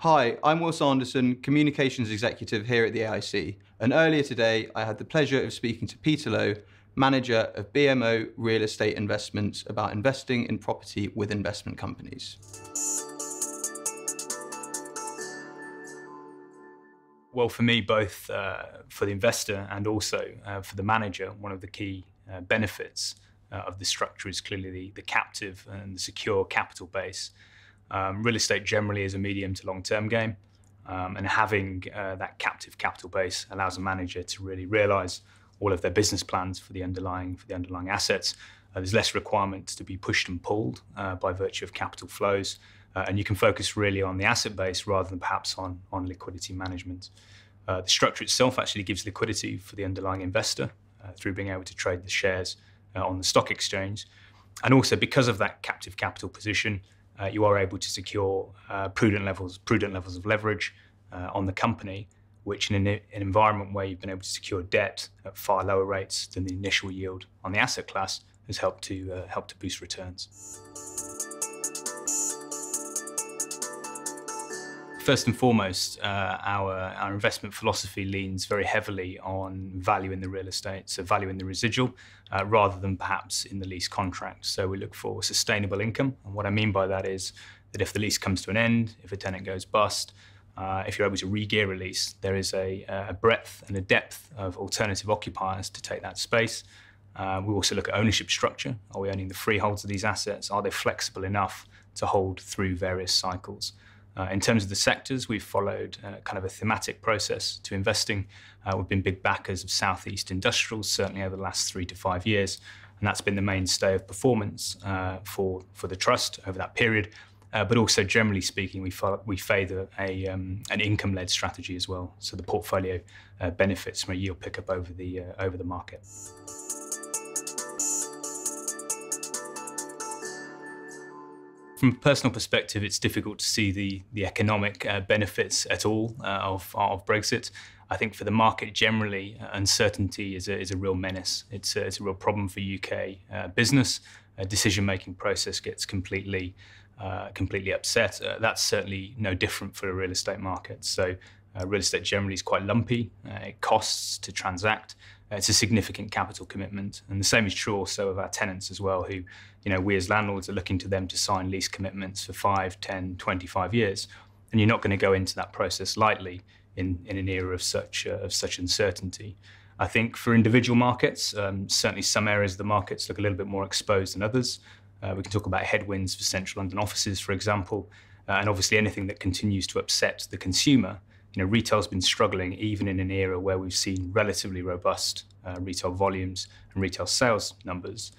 Hi, I'm Will Sanderson, Communications Executive here at the AIC, and earlier today I had the pleasure of speaking to Peter Lowe, Manager of BMO Real Estate Investments, about investing in property with investment companies. Well, for me, both for the investor and also for the manager, one of the key benefits of the structure is clearly the captive and the secure capital base. Real estate generally is a medium to long-term game, and having that captive capital base allows a manager to really realise all of their business plans for the underlying assets. There's less requirement to be pushed and pulled by virtue of capital flows, and you can focus really on the asset base rather than perhaps on liquidity management. The structure itself actually gives liquidity for the underlying investor through being able to trade the shares on the stock exchange. And also because of that captive capital position, you are able to secure prudent levels of leverage on the company, which in an environment where you've been able to secure debt at far lower rates than the initial yield on the asset class has helped to boost returns. First and foremost, our investment philosophy leans very heavily on value in the real estate, so value in the residual, rather than perhaps in the lease contract. So we look for sustainable income. And what I mean by that is that if the lease comes to an end, if a tenant goes bust, if you're able to re-gear a lease, there is a breadth and a depth of alternative occupiers to take that space. We also look at ownership structure. Are we owning the freeholds of these assets? Are they flexible enough to hold through various cycles? In terms of the sectors, we've followed kind of a thematic process to investing. We've been big backers of Southeast industrials, certainly over the last 3 to 5 years, and that's been the mainstay of performance for the trust over that period. But also, generally speaking, we favour an income-led strategy as well, so the portfolio benefits from a yield pickup over the market. From a personal perspective, it's difficult to see the economic benefits at all of Brexit. I think for the market generally, uncertainty is a real menace. It's a real problem for UK business. A decision-making process gets completely upset. That's certainly no different for the real estate market. So real estate generally is quite lumpy. It costs to transact. It's a significant capital commitment. And the same is true also of our tenants as well, who, we as landlords are looking to them to sign lease commitments for 5, 10, 25 years. And you're not going to go into that process lightly in an era of such uncertainty. I think for individual markets, certainly some areas of the markets look a little bit more exposed than others. We can talk about headwinds for central London offices, for example, and obviously anything that continues to upset the consumer. Retail's been struggling even in an era where we've seen relatively robust retail volumes and retail sales numbers.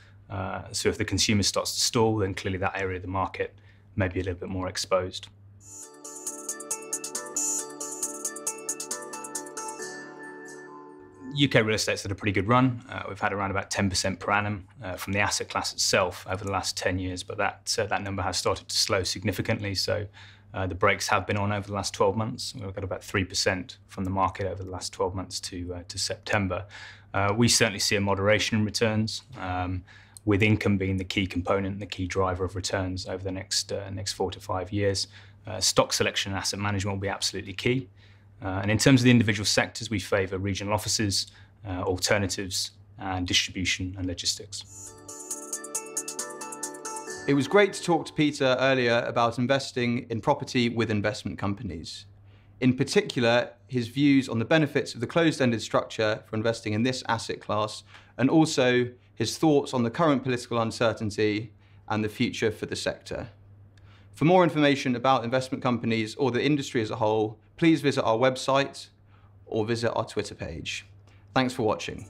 So if the consumer starts to stall, then clearly that area of the market may be a little bit more exposed. UK real estate's had a pretty good run. We've had around about 10% per annum from the asset class itself over the last 10 years, but that number has started to slow significantly. So the brakes have been on over the last 12 months. We've got about 3% from the market over the last 12 months to September. We certainly see a moderation in returns, with income being the key component, the key driver of returns over the next 4 to 5 years. Stock selection and asset management will be absolutely key. And in terms of the individual sectors, we favour regional offices, alternatives, and distribution and logistics. It was great to talk to Peter earlier about investing in property with investment companies. In particular, his views on the benefits of the closed-ended structure for investing in this asset class, and also his thoughts on the current political uncertainty and the future for the sector. For more information about investment companies or the industry as a whole, please visit our website or visit our Twitter page. Thanks for watching.